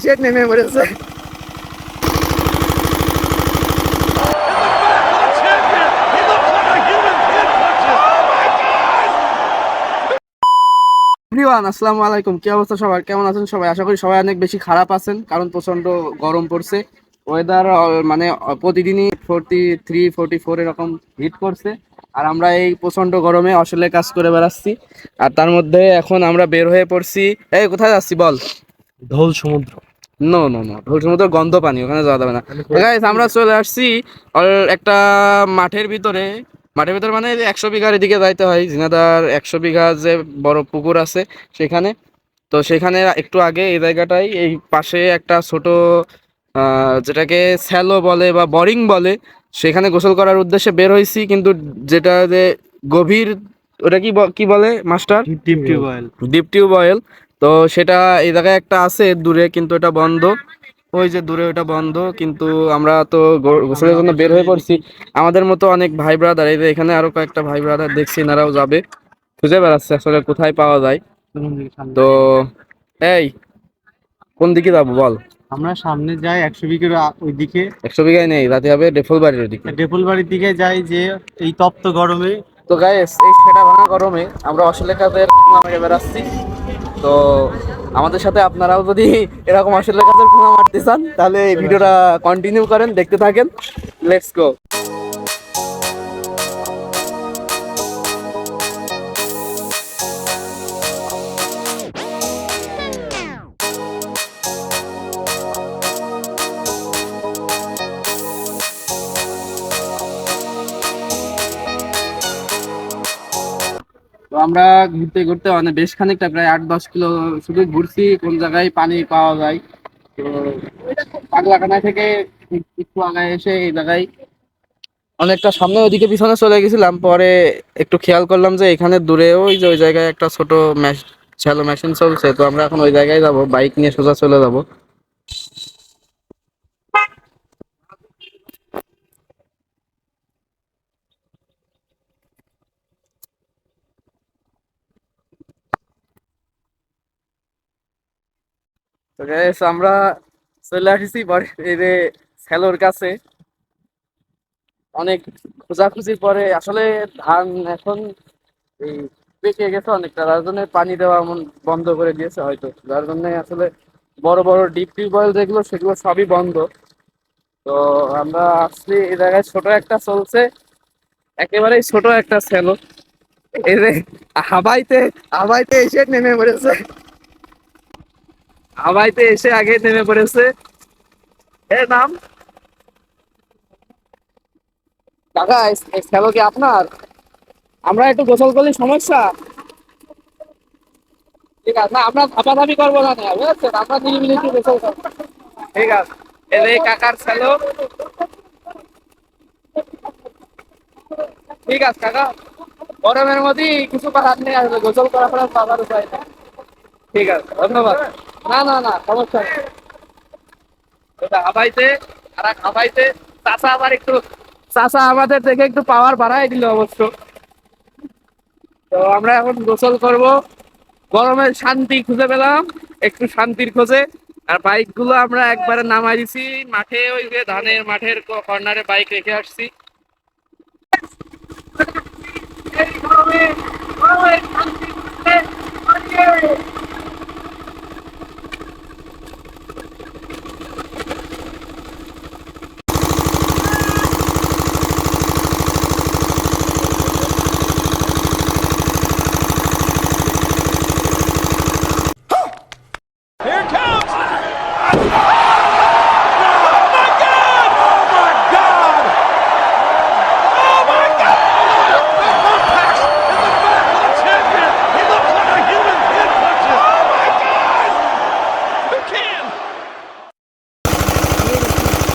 এসে নেমে পড়েছে। এভরিওয়ান, আসসালামু আলাইকুম। কি অবস্থা সবার? কেমন আছেন সবাই? আশা করি সবাই অনেক বেশি খারাপ আছেন, কারণ প্রচন্ড গরম পড়ছে। ওয়েদার মানে প্রতিদিনই 43-44 এরকম হিট করছে। আর আমরা এই প্রচন্ড গরমে আসলে কাজ করে বেড়াচ্ছি। আর তার মধ্যে এখন আমরা বের হয়ে পড়ছি। এই কোথায় যাচ্ছি বল? ঢোল সমুদ্র। নো নো নো, ঢোল সমুদ্র গন্ধ পানি, ওখানে যাওয়া যাবে না। গাইস, আমরা চলে আসছি একটা মাঠের ভিতরে। মাঠের ভিতরে মানে 100 বিঘার এদিকে যাইতে হয়, ঝিনাদার 100 বিঘা যে বড় পুকুর আছে সেখানে। তো সেখানে একটু আগে এই জায়গাটাই, এই পাশে একটা ছোট যেটাকে স্যালো বলে বা বোরিং বলে, সেখানে গোসল করার উদ্দেশ্যে বের হয়েছি। কিন্তু যেটা যে গভীর, ওটা কি বলে master? Deep tubewell. Deep tubewell. তো সেটা এই জায়গায় একটা আছে দূরে, কিন্তু এটা বন্ধ। ওই যে দূরে ওটা বন্ধ, কিন্তু আমরা তো গোসলের জন্য বের হয়ে পড়ছি। আমাদের মতো অনেক ভাই ব্রাদার, এই যে এখানে আরো কয়েকটা ভাই ব্রাদার দেখছি, এনারাও যাবে, খুঁজে বেড়াচ্ছে আসলে কোথায় পাওয়া যায়। তো এই কোন দিকে যাবো বল? আমরা সামনে যাই 100 বিঘের ওই দিকে, 100 বিঘায় নেই, রাতে হবে ডেফল বাড়ির ওদিকে। ডেপুল বাড়ির দিকে যাই, যে এই তপ্ত গরমে। তো গাইস, এই সেটা ভাঙা গরমে আমরা আসলে কাজের মেরে বেড়াচ্ছি। তো আমাদের সাথে আপনারাও যদি এরকম আসলে কাজের পোনা মারতে চান, তাহলে এই ভিডিওটা কন্টিনিউ করেন, দেখতে থাকেন। Let's go. তো আমরা ঘুরতে ঘুরতে মানে বেশ খানিকটা, প্রায় 8-10 কিলো শুধু ঘুরছি কোন জায়গায় পানি পাওয়া যায়। তো পাগলাখানা থেকে একটু আগায় এসে এই জায়গায় অনেকটা সামনে ওইদিকে পিছনে চলে গেছিলাম, পরে একটু খেয়াল করলাম যে এখানে দূরে ওই যে ওই জায়গায় একটা ছোট শ্যালো মেশিন চলছে। তো আমরা এখন ওই জায়গায় যাব, বাইক নিয়ে সোজা চলে যাব। তো guys, আমরা চলে আসছি এই যে শ্যালোর কাছে। অনেক খোঁজাখুঁজির পরে আসলে ধান এখন এই পেকে গেছে অনেকটা, যার জন্য পানি দেওয়া বন্ধ করে দিয়েছে হয়তো, যার জন্য আসলে বড় বড় ডিপ টিউবওয়েল যেগুলো সেগুলো সবই বন্ধ। তো আমরা আসছি এই জায়গায়, ছোট একটা চলছে, একেবারেই ছোট একটা সেলো। এই যে হাবাইতে হাবাইতে এসে নেমে পড়েছে, হাবাইতে এসে আগে নেমে পড়েছে। এর নাম কাকা, এই সেলো কি আপনার? আমরা একটু গোসল করলে সমস্যা? ঠিক আছে, না আমরা ধাপাধাপি করবো না, বুঝছেন, আমরা নিরিবিলি একটু গোসল করবো। ঠিক আছে, এই কাকার সেলো। ঠিক আছে কাকা, গরমের মধ্যে কিছু করার নেই, আসলে গোসল করা ফেরার পাবার উপায় নেই। ঠিক আছে, ধন্যবাদ। না না না, সমস্যা নেই। ওটা হাবাইতে, আর এক হাবাইতে চাষা আবার একটু, চাষা আমাদের দেখে একটু পাওয়ার বাড়াই দিল অবশ্য। তো আমরা এখন গোসল করব, গরমের শান্তি খুঁজে পেলাম, একটু শান্তির খোঁজে। আর বাইক গুলো আমরা একবারে নামাই দিছি মাঠে, ওই যে ধানের মাঠের কর্নারে বাইক রেখে আসছি। এই গরমে গরমের শান্তি খুঁজতে পারিয়ে